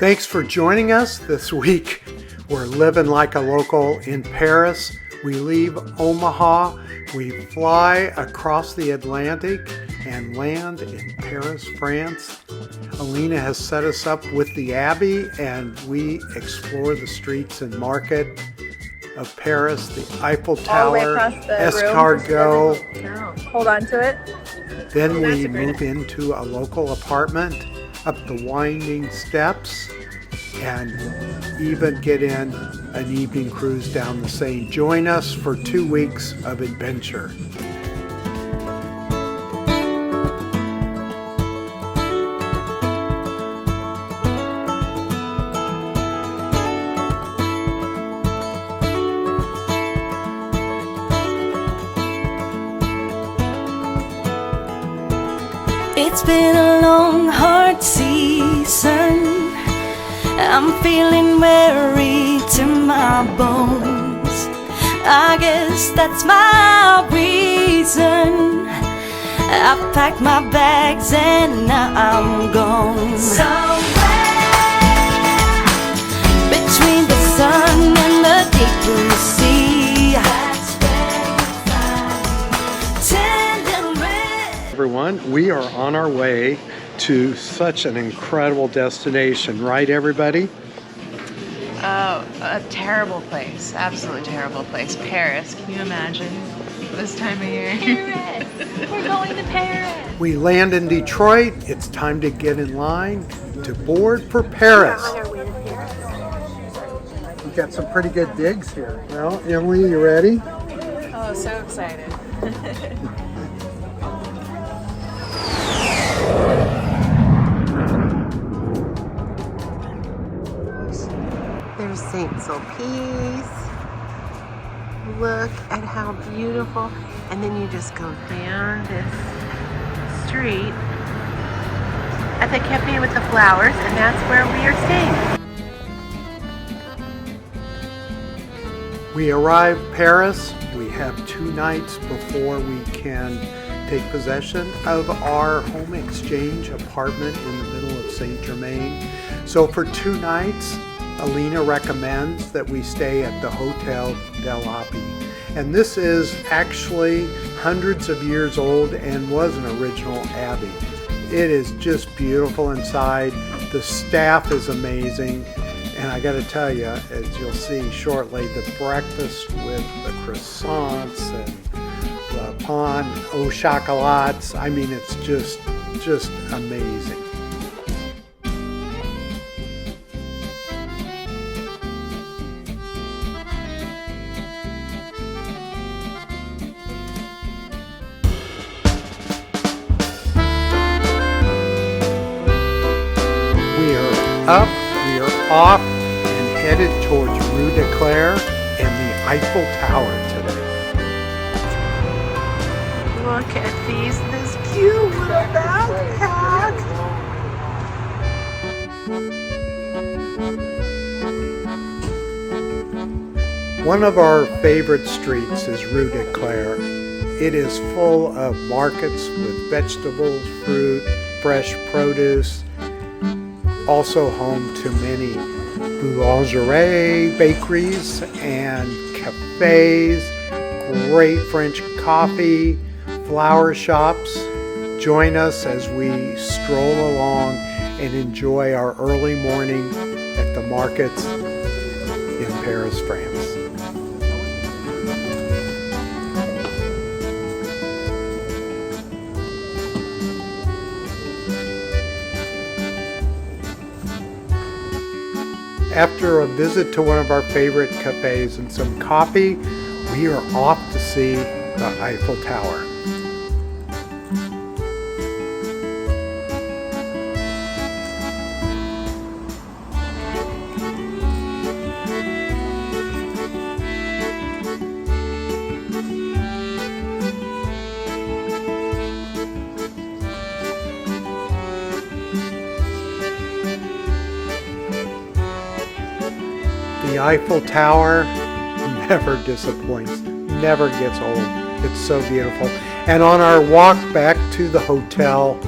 Thanks for joining us this week. We're living like a local in Paris. We leave Omaha, we fly across the Atlantic and land in Paris, France. Alina has set us up with the Abbey and we explore the streets and market of Paris, the Eiffel Tower, escargot. Hold on to it. Then we move into a local apartment, up the winding steps, and even get in an evening cruise down the Seine. Join us for 2 weeks of adventure. It's been a long, hard season. I'm feeling weary to my bones. I guess that's my reason. I've packed my bags and now I'm gone. Somewhere between the sun and the deep blue sea. That's where we find Everyone, we are on our way to such an incredible destination, right everybody? Oh, a terrible place. Absolutely terrible place. Paris. Can you imagine this time of year? Paris! We're going to Paris! We land in Detroit. It's time to get in line to board for Paris. We're on our way to Paris. We've got some pretty good digs here. Well, Emily, you ready? Oh, so excited. There's St. Sulpice. Look at how beautiful. And then you just go down this street at the cafe with the flowers, and that's where we are staying. We arrive Paris. We have 2 nights before we can take possession of our home exchange apartment in the middle of Saint Germain. So for 2 nights, Alina recommends that we stay at the Hotel del Abbey. And this is actually hundreds of years old and was an original abbey. It is just beautiful inside. The staff is amazing. And I gotta tell you, as you'll see shortly, the breakfast with the croissants and the pain au chocolat, I mean, it's just amazing. Up, we are off and headed towards Rue de Claire and the Eiffel Tower today. Look at this cute little backpack. One of our favorite streets is Rue de Claire. It is full of markets with vegetables, fruit, fresh produce. Also home to many boulangerie, bakeries, and cafes, great French coffee, flower shops. Join us as we stroll along and enjoy our early morning at the markets in Paris, France. After a visit to one of our favorite cafes and some coffee, we are off to see the Eiffel Tower. The Eiffel Tower never disappoints, never gets old. It's so beautiful. And on our walk back to the hotel,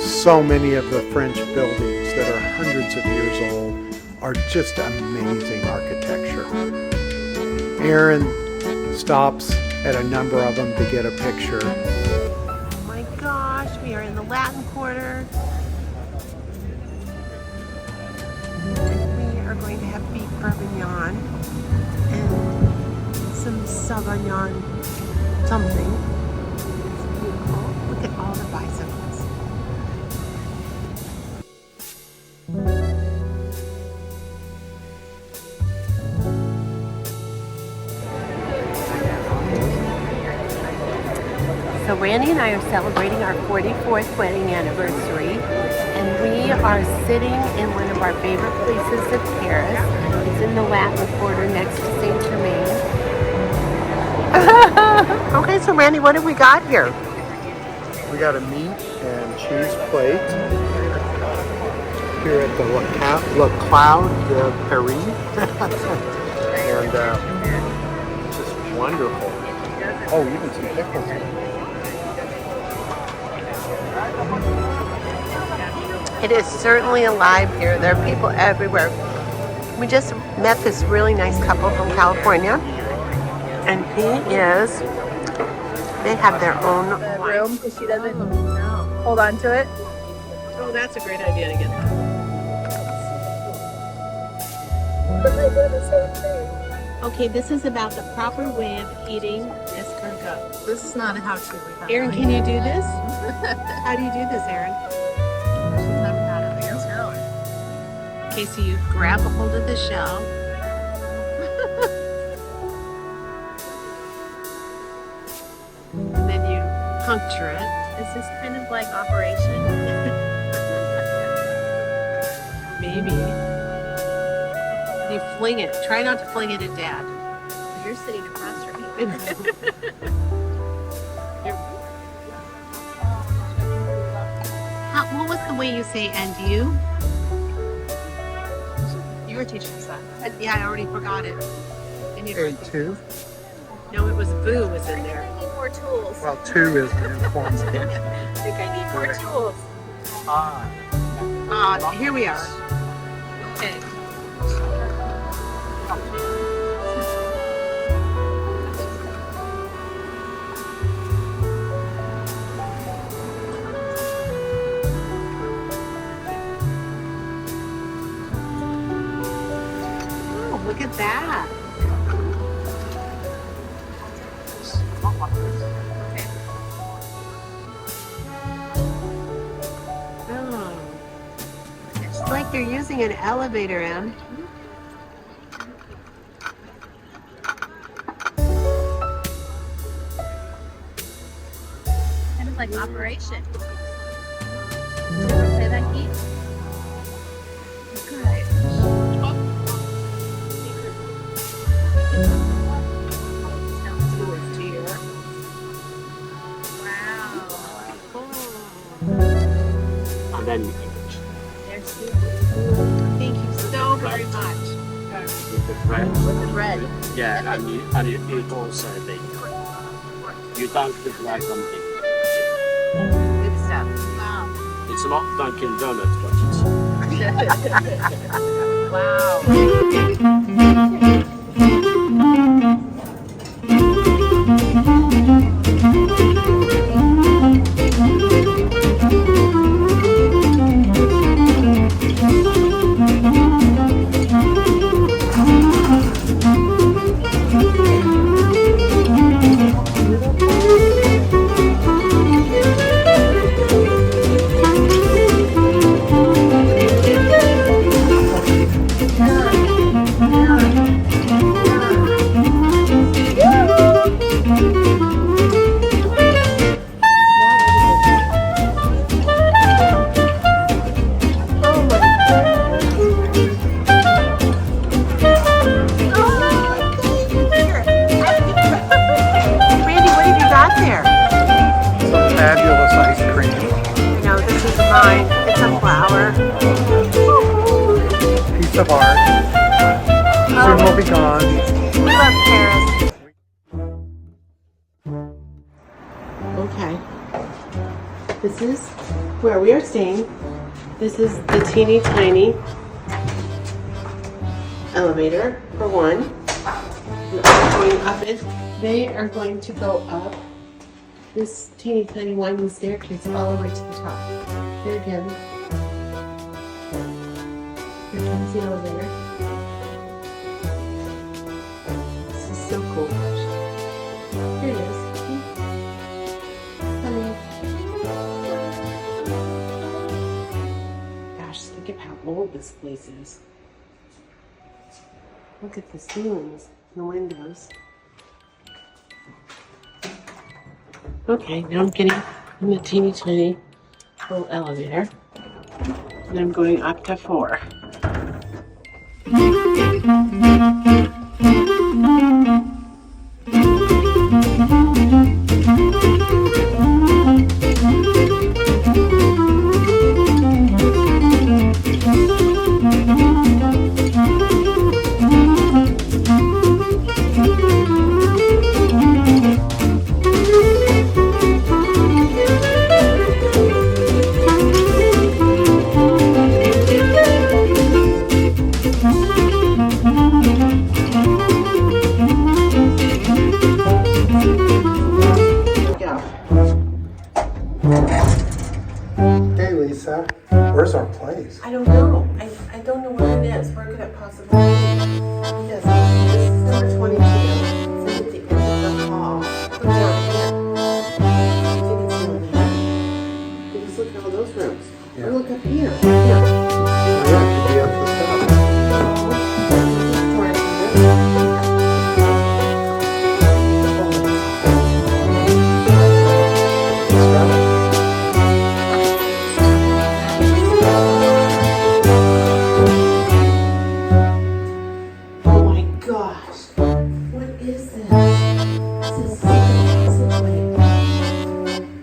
So many of the French buildings that are hundreds of years old are just amazing architecture. Aaron stops at a number of them to get a picture. Oh my gosh, we are in the Latin Quarter. We are going to have beef bourguignon and some Sauvignon something. It's beautiful. Look at all the bicycles. So Randy and I are celebrating our 44th wedding anniversary, and we are sitting in one of our favorite places of Paris. It's in the Latin Quarter next to Saint Germain. Okay, so Randy, what have we got here? We got a meat and cheese plate here at the Le Cloud de Paris. And just wonderful. Oh, even some pickles. It is certainly alive here. There are people everywhere. We just met this really nice couple from California, and they have their own room because she doesn't hold on to it. Oh, that's a great idea to get that. Okay, this is about the proper way of eating escargot. This is not a how-to. Aaron, can you do this? How do you do this, Aaron? Okay, so you grab a hold of the shell. And then you puncture it. Is this kind of like Operation? Maybe. You fling it. Try not to fling it at Dad. You're sitting across from me. What was the way you say "and you"? You were teaching us that. Yeah, I already forgot it. I need to- A2? No, it was "boo" was in there. I need more tools. Well, 2 is an informed I think I need more tools. Here we are. Okay. Oh, look at that. Oh. It's like they're using an elevator, Em. Kind of like Operation. Did you ever play that game? Wow. And then There's two. Thank you so very much. with the bread. With the bread. Yeah, and it also you dunk the bread on it. Good stuff. Wow. It's not Dunkin' Donuts, but it's Wow. Randy, what have you got there? Some fabulous ice cream. No, this is mine. It's a flower. Piece of art. Soon will be gone. We love Paris. Okay. This is where we are staying. This is the teeny tiny elevator for one. And going up it. They are going to go up this teeny tiny winding staircase all the way to the top. Here again. Here comes the elevator. This is so cool. Here it is. Honey. Gosh, think of how old this place is. Look at the ceilings, the windows. Okay, now I'm getting in the teeny tiny little elevator. And I'm going up to 4. Hey Lisa, where's our place? I don't know. I don't know where it is. Where could it possibly be? Yes, this is number 22. It's at the end of the hall. Look down here. I think it's down there. Because look at all those rooms. Yeah. Or look up here. Yeah. Oh, yeah, it could be up the top. Oh my gosh. What is this? This is so fascinating.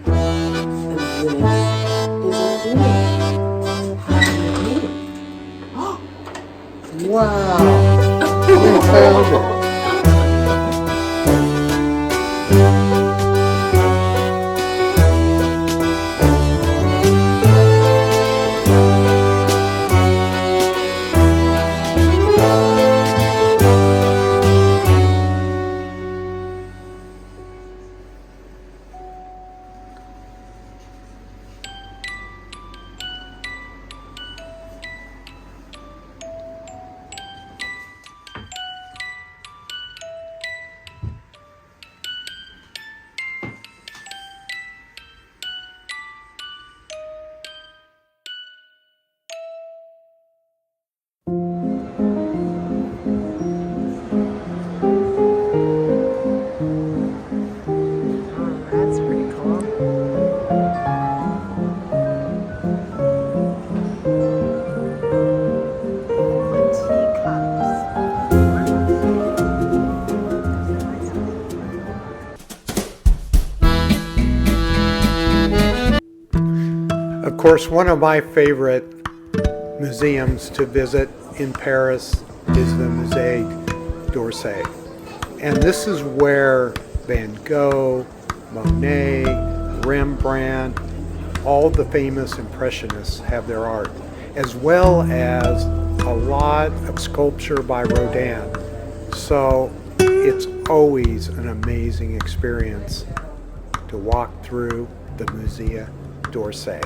And this is a room. How did I meet it? Oh! Wow, we found it. That's pretty cool. Of course, one of my favorite museums to visit in Paris is the Musée d'Orsay. And this is where Van Gogh, Monet, Rembrandt, all the famous Impressionists have their art, as well as a lot of sculpture by Rodin. So it's always an amazing experience to walk through the Musée d'Orsay.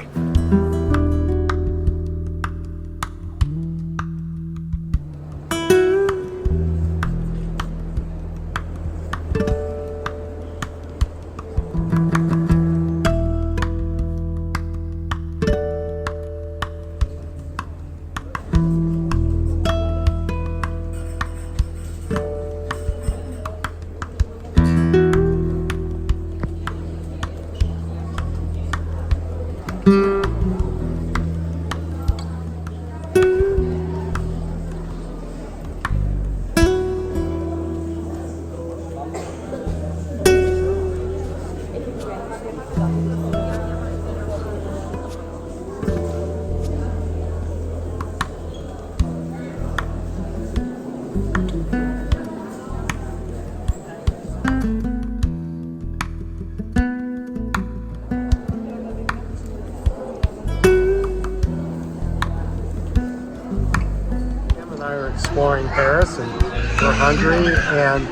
and I are exploring Paris, and we're hungry, and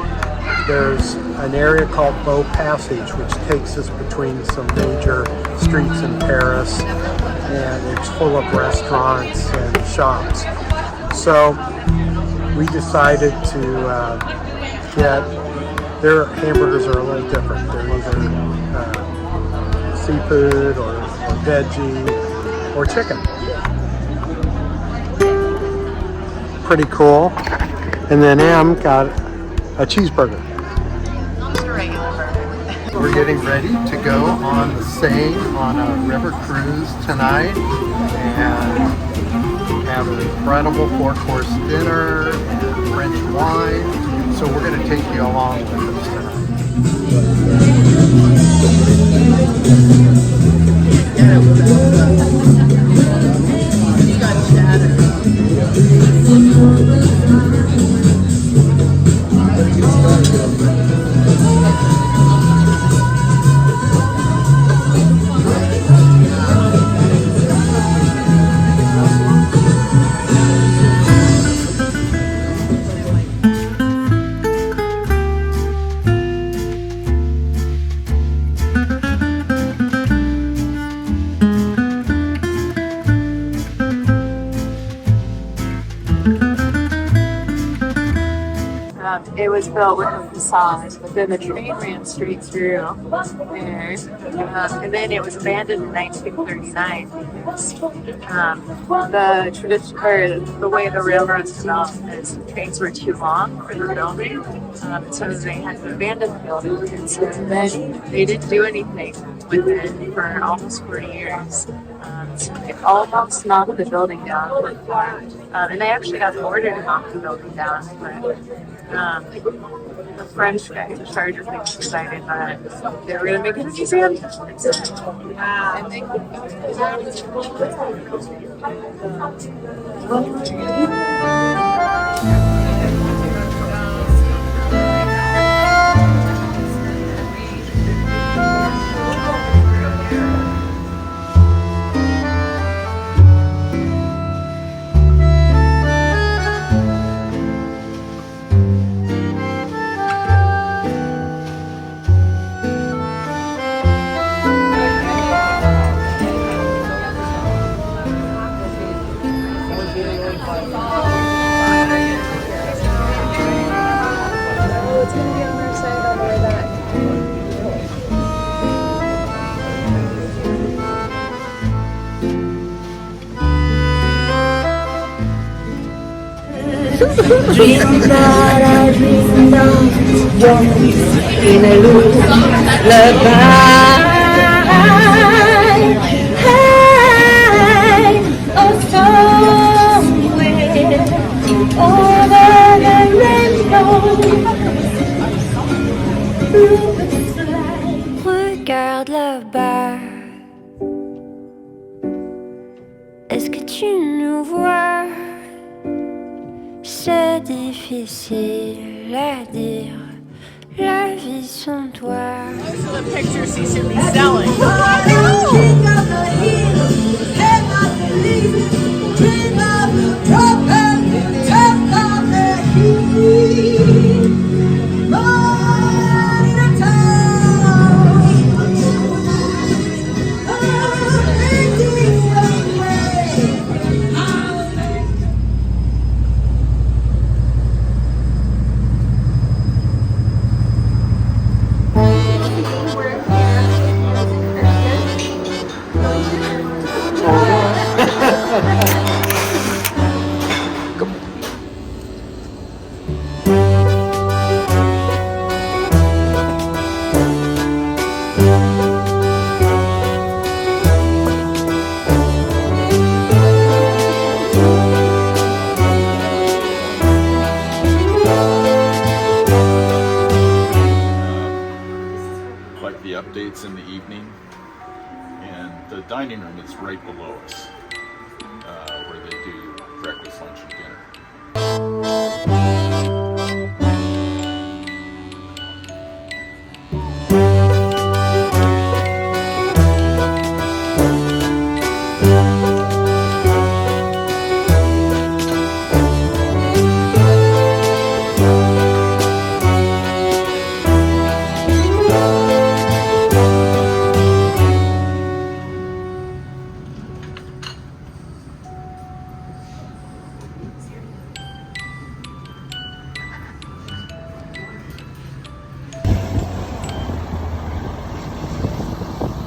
there's an area called Beau Passage, which takes us between some major streets in Paris, and it's full of restaurants and shops. So we decided to get, their hamburgers are a little different. They're either seafood or veggie or chicken. Pretty cool. And then M got a cheeseburger. Just a regular burger. We're getting ready to go on the Seine on a river cruise tonight and have an incredible 4-course dinner and French wine. So we're going to take you along with us tonight. It was built with a facade, but then the train ran straight through there. And then it was abandoned in 1939 because the tradition, or the way the railroads developed is the trains were too long for the building, so they had to abandon the building. And so then they didn't do anything with it for almost 40 years. So they almost knocked the building down. And they actually got ordered to knock the building down. But, the French guy in charge of things decided that they were going to make it a museum. And they Dream that I dreamed of, once in a lullaby. Hey, oh, somewhere over the rainbow, regarde là-bas. Est-ce que tu nous vois? C'est difficile à dire, la vie sans toi. Those are the pictures he should be selling. Like the updates in the evening, and the dining room is right below us, where they do breakfast, lunch, and dinner.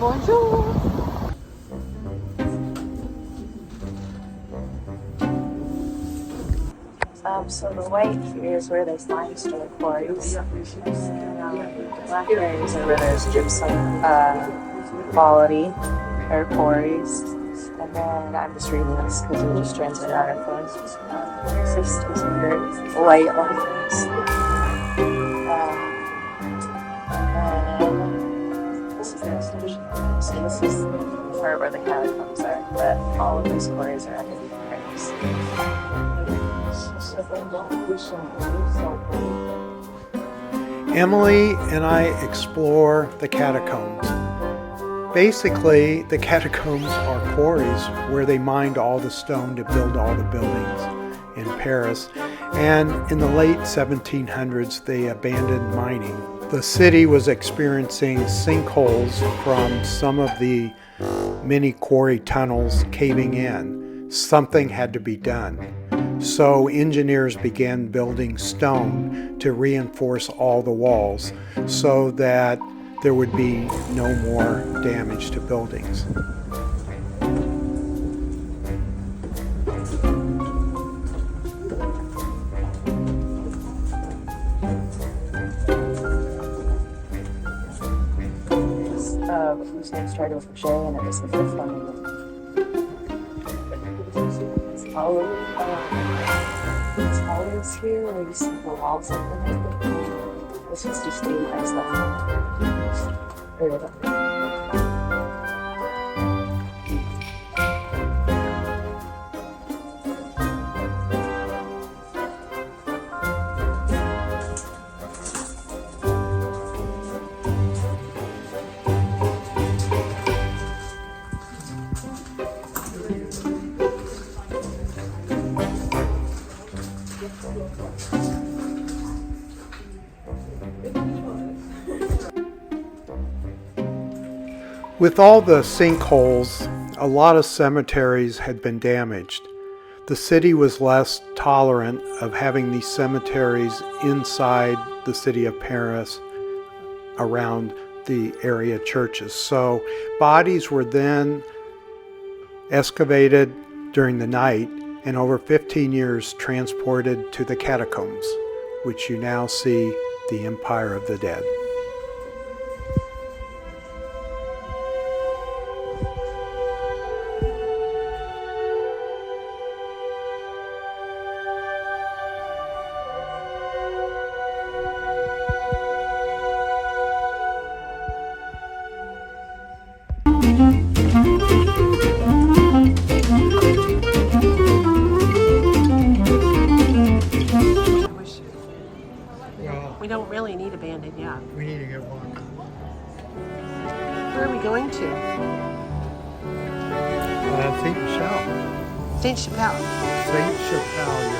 Bonjour. So the white here is where there's limestone quarries. The black areas are where there's gypsum quality or quarries. And then I'm just reading this because it just turns it out of things. Systems here, white like this. And this is the station. So this is the part where the catacombs are, but all of these quarries are underneath quarries. Emily and I explore the catacombs. Basically, the catacombs are quarries where they mined all the stone to build all the buildings in Paris. And in the late 1700s, they abandoned mining. The city was experiencing sinkholes from some of the many quarry tunnels caving in. Something had to be done. So engineers began building stone to reinforce all the walls so that there would be no more damage to buildings. Whose name started with J and it was the fifth one. It's always here where you see the walls underneath it. This was just destabilized that. With all the sinkholes, a lot of cemeteries had been damaged. The city was less tolerant of having these cemeteries inside the city of Paris around the area churches. So bodies were then excavated during the night and over 15 years transported to the catacombs, which you now see the Empire of the Dead. We don't really need a bandit yet. We need to get one. Where are we going to? Saint Michel. Saint Chapelle. Saint Chapelle.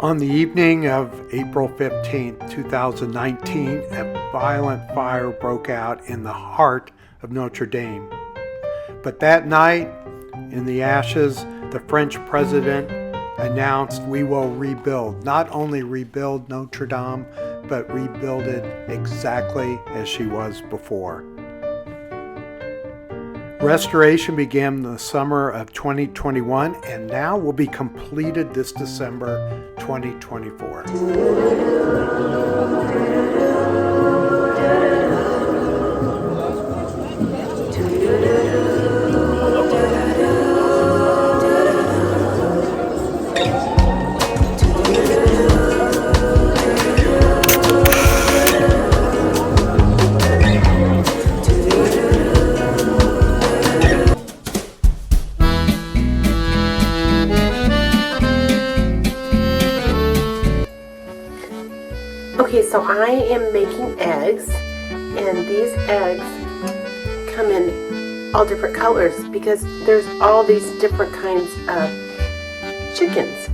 On the evening of April 15th, 2019, a violent fire broke out in the heart of Notre Dame. But that night, in the ashes, the French president announced, "We will rebuild." Not only rebuild Notre Dame, but rebuild it exactly as she was before. Restoration began in the summer of 2021 and now will be completed this December 2024. Okay, so I am making eggs, and these eggs come in all different colors because there's all these different kinds of chickens.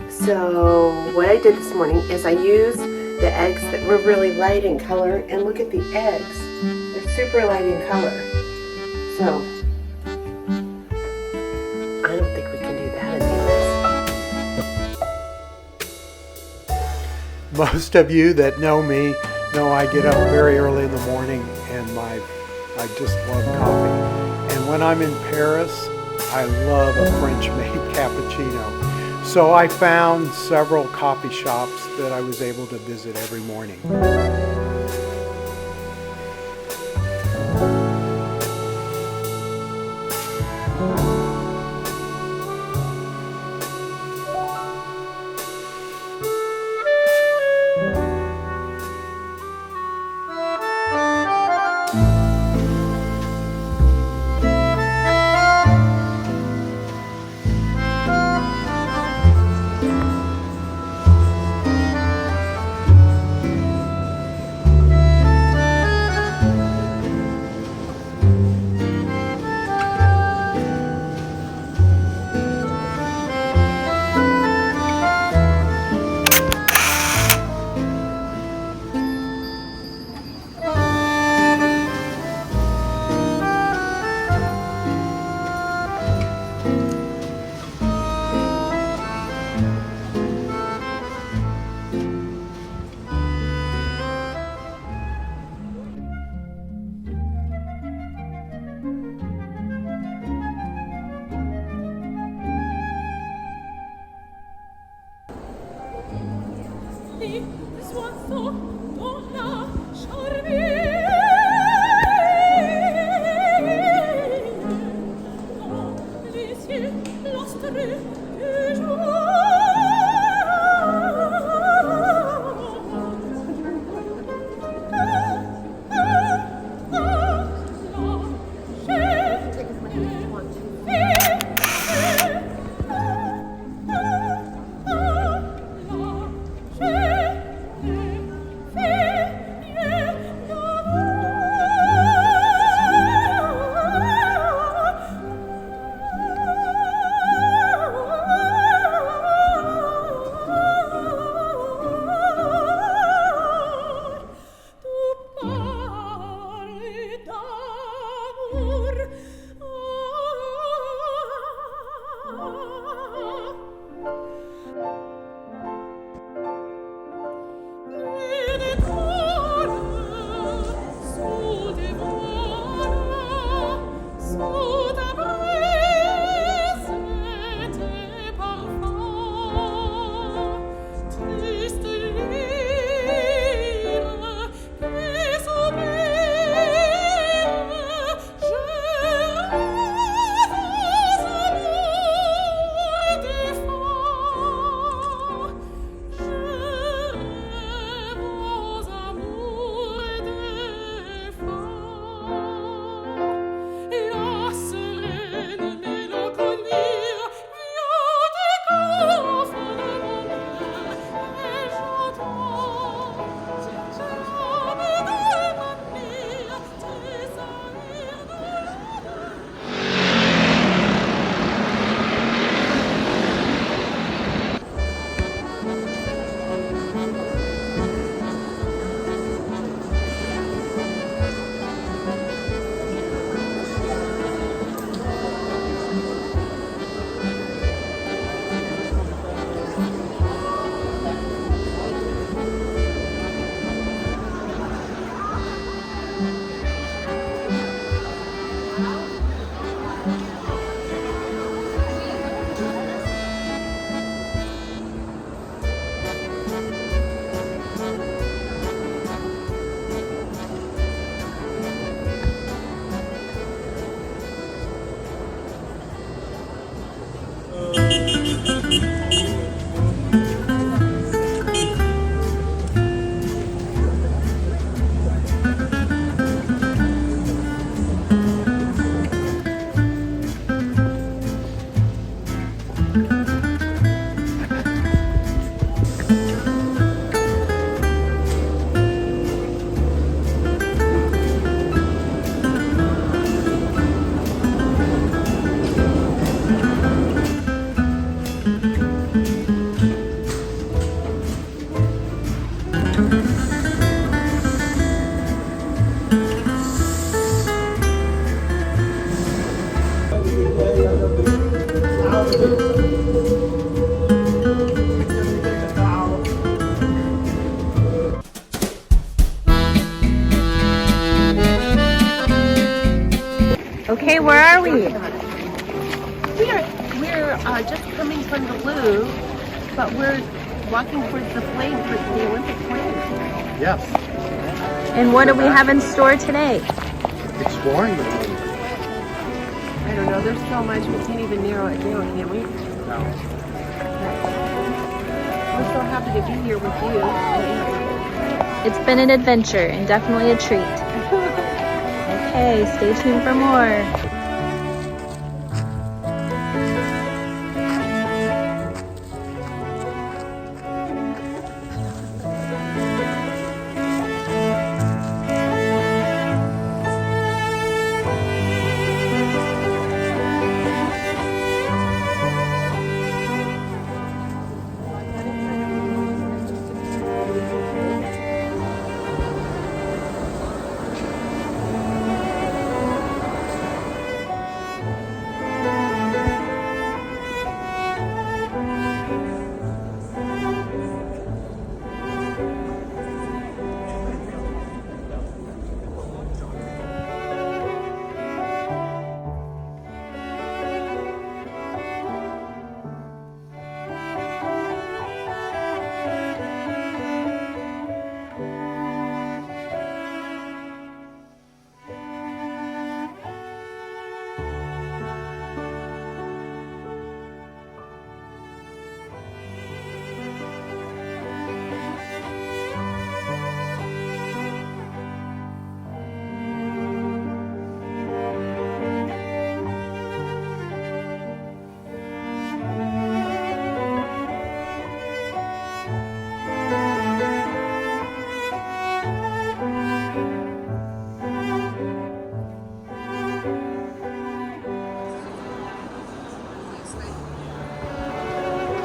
So what I did this morning is I used the eggs that were really light in color, and look at the eggs. They're super light in color. So I don't think we can do that anyways. Most of you that know me know I get up very early in the morning and I just love coffee. And when I'm in Paris, I love a French-made cappuccino. So I found several coffee shops that I was able to visit every morning. Okay, where are we? We're just coming from the Louvre, but we're walking towards the flame, towards the Olympic flame. Yes, And what do we have in store today? exploring the Louvre. I don't know, there's so much, we can't even narrow it down, can we? No. We're so happy to be here with you. It's been an adventure and definitely a treat. Okay, stay tuned for more.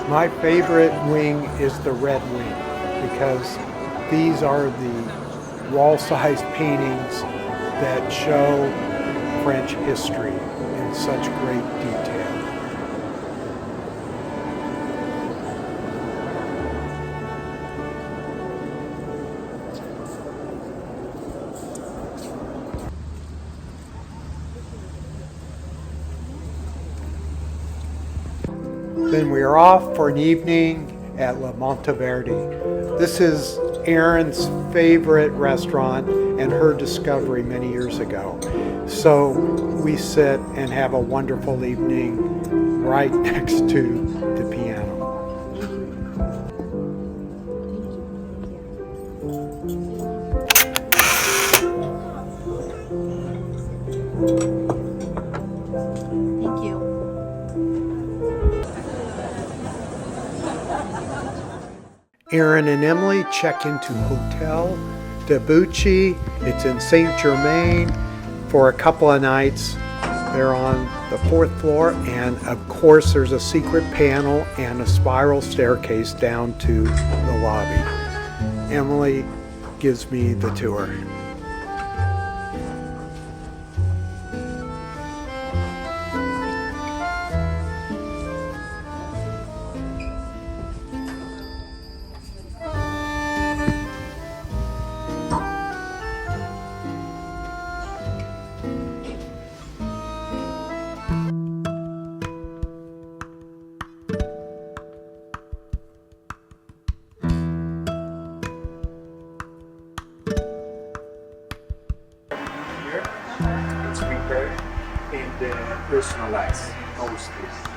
My favorite wing is the red wing because these are the wall-sized paintings that show French history in such great detail. Then we are off for an evening at La Monteverdi. This is Erin's favorite restaurant and her discovery many years ago. So we sit and have a wonderful evening right next to the piano. Thank you. Erin and Emily check into Hotel de Bucci. It's in Saint Germain for a couple of nights. They're on the 4th floor, and of course there's a secret panel and a spiral staircase down to the lobby. Emily gives me the tour. It's prepared and personalized mostly.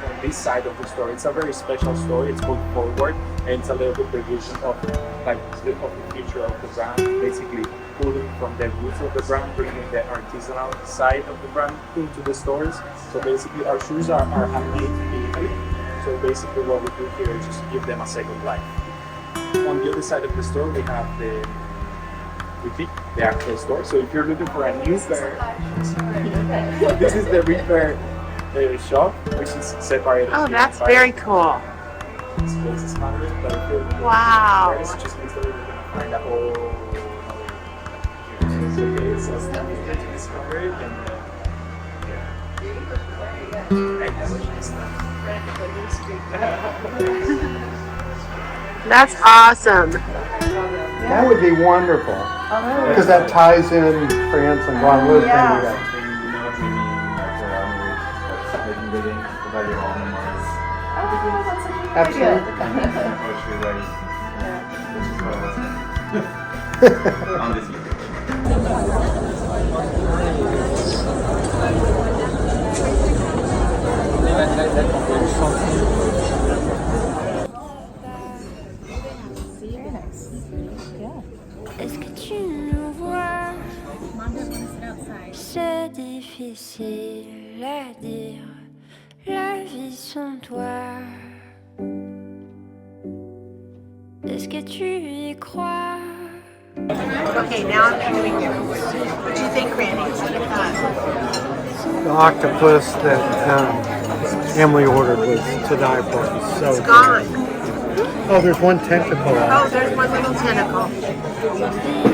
On this side of the store, it's a very special store. It's called Forward, and it's a little bit the vision of the future of the brand. Basically, pulling from the roots of the brand, bringing the artisanal side of the brand into the stores. So basically, our shoes are handmade in Italy. So basically, what we do here is just give them a second life. On the other side of the store, we have the actual store. So if you're looking for a new pair, this is the repair shop, which is separated. Oh, that's very cool. This place is 100, but if you're looking Wow. for just literally you're gonna find a whole other experience. So it's easy to discover it, and That's awesome. That would be wonderful because that ties in France and Guadeloupe. weil ihre auch nochmal ist. Absolutely. Est-ce que tu nous vois? C'est difficile à dire, la vie sans toi. Est-ce que tu y crois? Okay, now I'm doing it. What do you think, Randy? The octopus that Emily ordered was to die for. So It's gone. Oh, there's one tentacle. Oh, there's one little tentacle.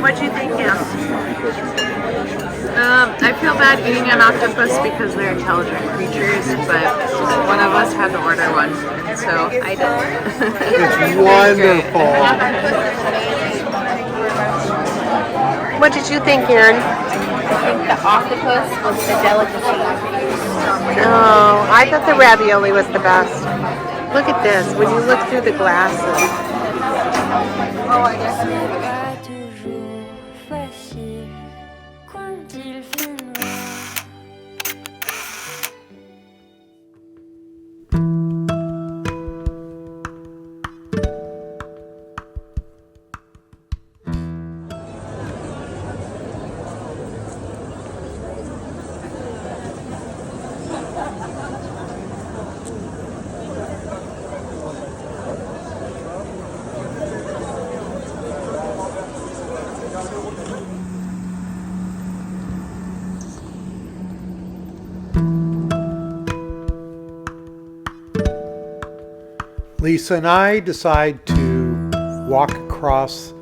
What do you think, Em? I feel bad eating an octopus because they're intelligent creatures, but one of us had to order one, so I did. It's wonderful. What did you think, Erin? I think the octopus was the delicacy. Oh, I thought the ravioli was the best. Look at this, when you look through the glasses. Pas toujours facile quand il fait noir. Lisa and I decide to walk across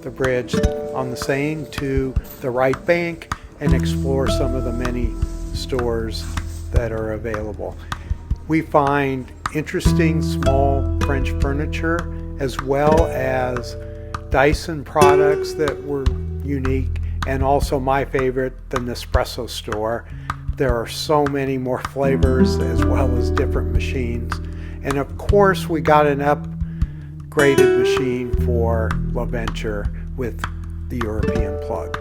the bridge on the Seine to the right bank and explore some of the many stores that are available. We find interesting small French furniture as well as Dyson products that were unique, and also my favorite, the Nespresso store. There are so many more flavors as well as different machines. And of course, we got an upgraded machine for LaVenture with the European plug.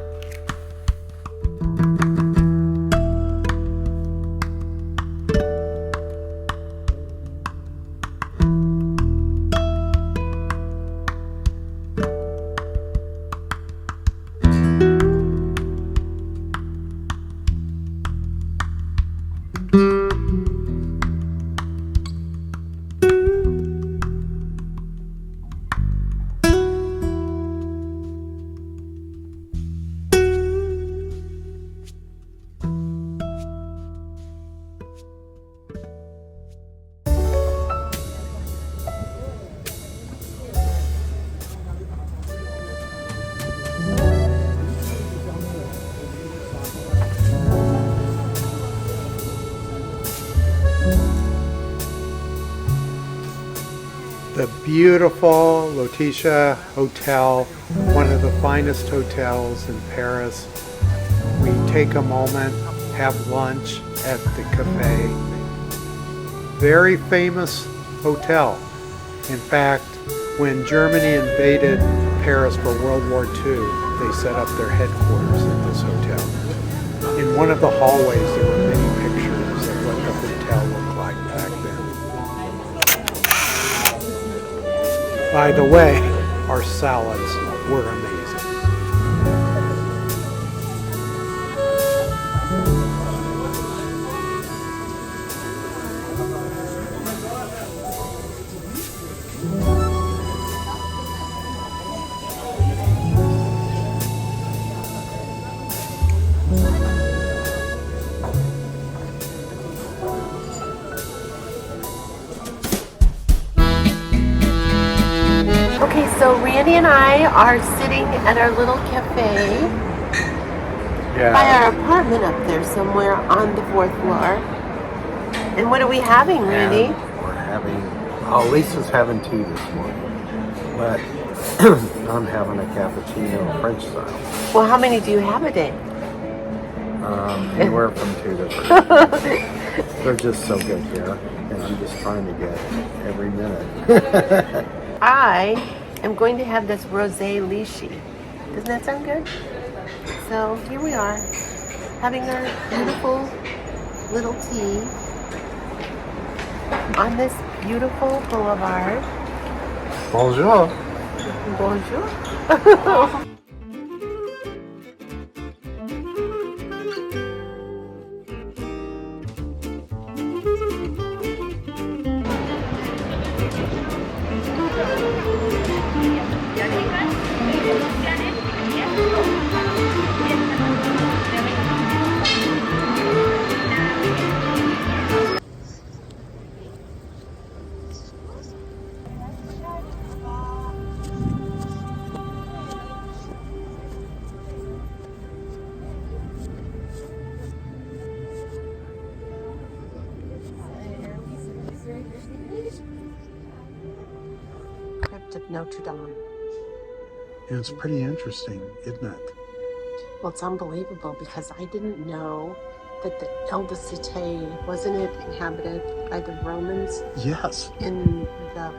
The beautiful Lutetia Hotel, one of the finest hotels in Paris. We take a moment, have lunch at the cafe. Very famous hotel. In fact, when Germany invaded Paris for World War II, they set up their headquarters at this hotel. In one of the hallways, there were many pictures of what the hotel looked like back then. By the way, our salads were amazing. Okay, so Randy and I are sitting at our little cafe by our apartment up there somewhere on the 4th floor. And what are we having, Randy? And we're having, Lisa's having tea this morning, but I'm having a cappuccino French style. Well, how many do you have a day? Anywhere from 2 to 3. They're just so good here, and I'm just trying to get every minute. I am going to have this rosé lychee. Doesn't that sound good? So here we are, having our beautiful little tea on this beautiful boulevard. Bonjour. Bonjour. Crypt of Notre Dame. And it's pretty interesting, isn't it? Well, it's unbelievable because I didn't know that the El de Cité, wasn't it inhabited by the Romans Yes. in the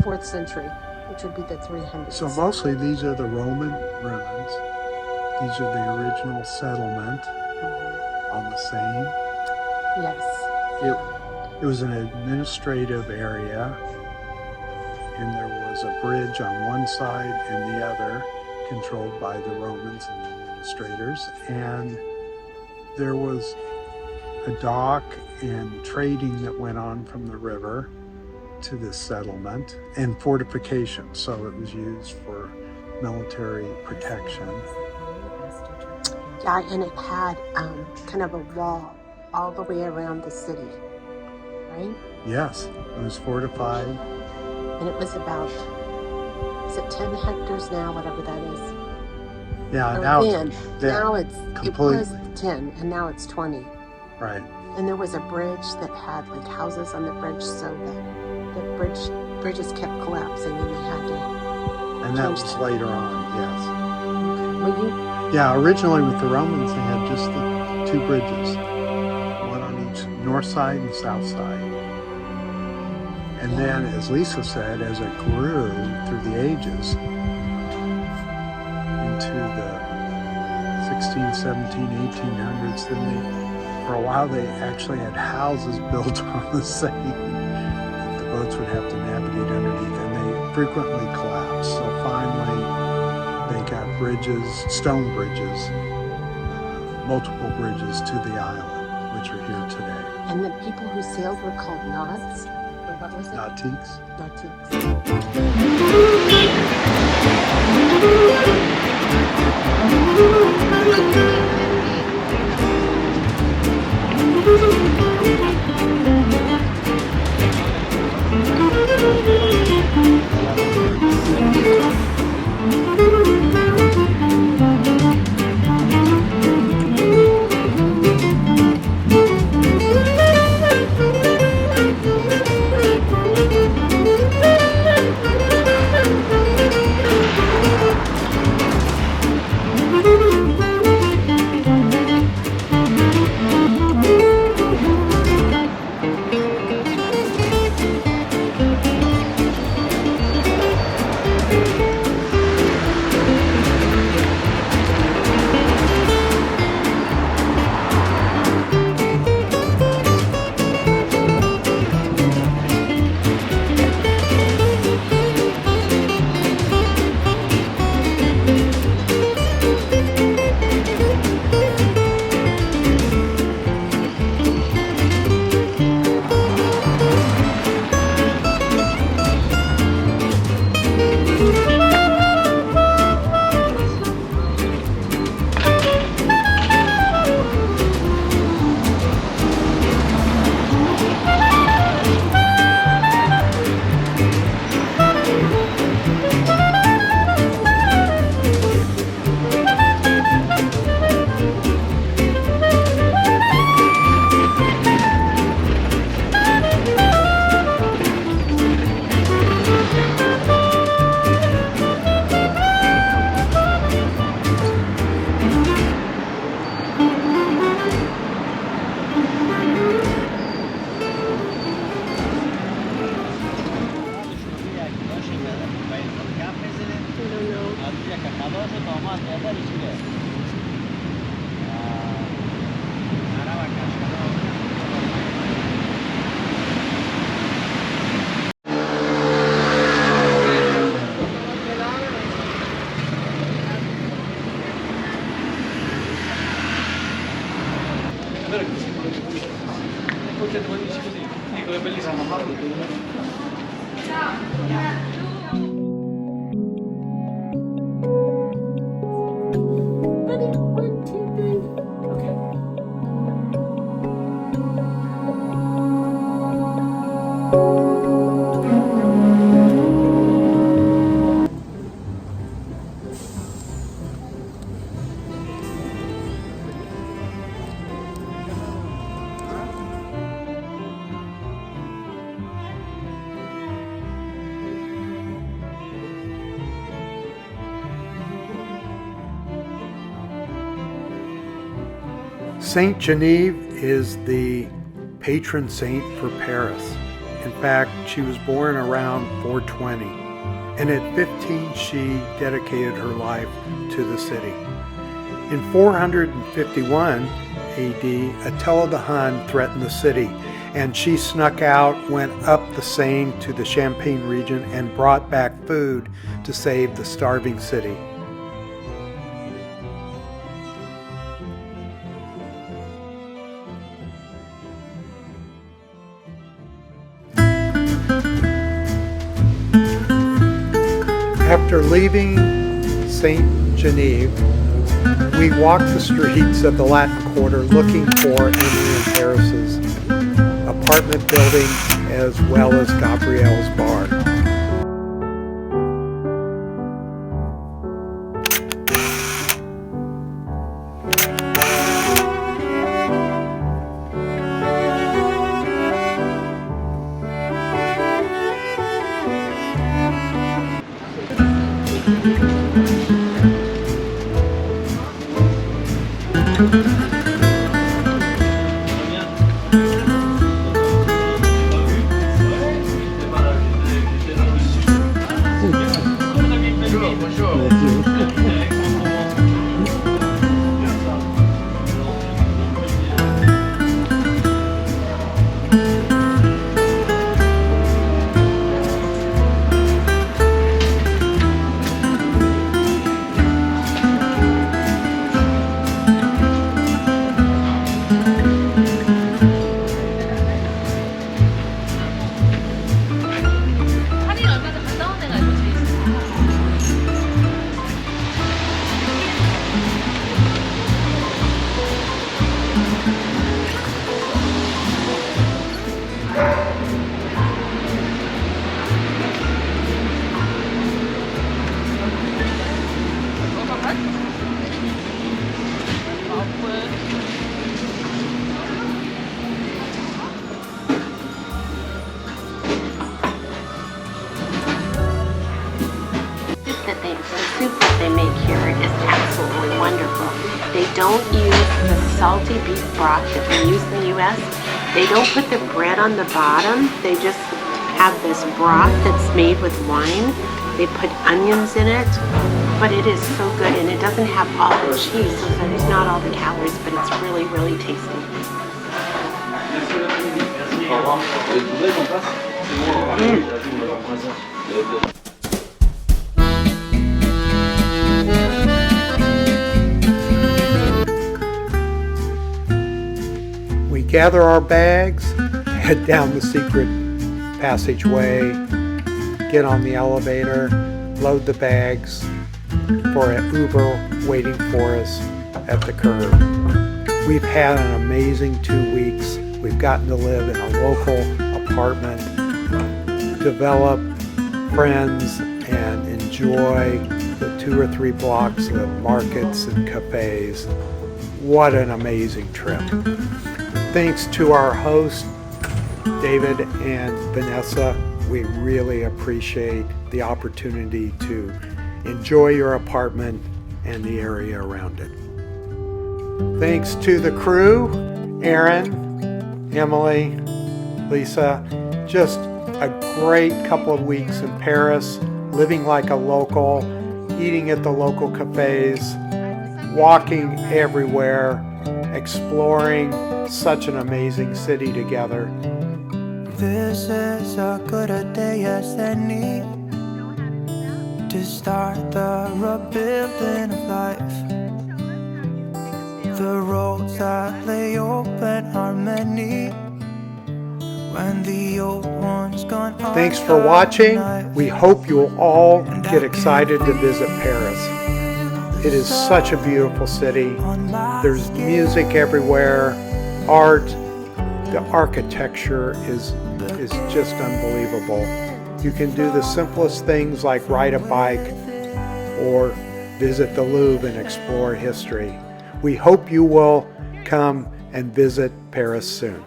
4th century, which would be the 300s. So mostly these are the Roman ruins. These are the original settlement on the Seine. Yes. It was an administrative area, and there was a bridge on one side and the other, controlled by the Romans and the administrators. And there was a dock and trading that went on from the river to this settlement, and fortification. So it was used for military protection. Yeah, and it had kind of a wall all the way around the city, right? Yes, it was fortified. And it was about, is it 10 hectares now, whatever that is? Yeah, Or now then, it's it complete. was 10 and now it's 20. Right. And there was a bridge that had like houses on the bridge, so that the bridges kept collapsing and they had to. And that change was to- later on, Well, you, yes. Yeah, originally with the Romans, they had just the two bridges, one on each north side and south side. And then, as Lisa said, as it grew through the ages, into the 16, 17, 1800s, then for a while they actually had houses built on the Seine that the boats would have to navigate underneath, and they frequently collapsed. So finally they got bridges, stone bridges, multiple bridges to the island, which are here today. and the people who sailed were called knots, or what was it? Nautiques. Nautiques. Saint Genevieve is the patron saint for Paris. In fact, she was born around 420, and at 15 she dedicated her life to the city. In 451 AD, Attila the Hun threatened the city, and she snuck out, went up the Seine to the Champagne region, and brought back food to save the starving city. After leaving Saint Genevieve, we walked the streets of the Latin Quarter looking for Emily in Paris's apartment building as well as Gabrielle's bar. They don't use the salty beef broth that we use in the U.S. They don't put the bread on the bottom. They just have this broth that's made with wine. They put onions in it, but it is so good, and it doesn't have all the cheese, so there's not all the calories, but it's really, really tasty. We gather our bags, head down the secret passageway, get on the elevator, load the bags for an Uber waiting for us at the curb. We've had an amazing 2 weeks. We've gotten to live in a local apartment, develop friends, and enjoy the 2 or 3 blocks of markets and cafes. What an amazing trip. Thanks to our hosts, David and Vanessa. We really appreciate the opportunity to enjoy your apartment and the area around it. Thanks to the crew, Aaron, Emily, Lisa. Just a great couple of weeks in Paris, living like a local, eating at the local cafes, walking everywhere, exploring such an amazing city together. This is as good a day as any to start the rebuilding of life. The roads that lay open are many. When the old one's gone. Thanks for watching. We hope you'll all get excited to visit Paris. It is such a beautiful city. There's music everywhere, art. The architecture is just unbelievable. You can do the simplest things like ride a bike or visit the Louvre and explore history. We hope you will come and visit Paris soon.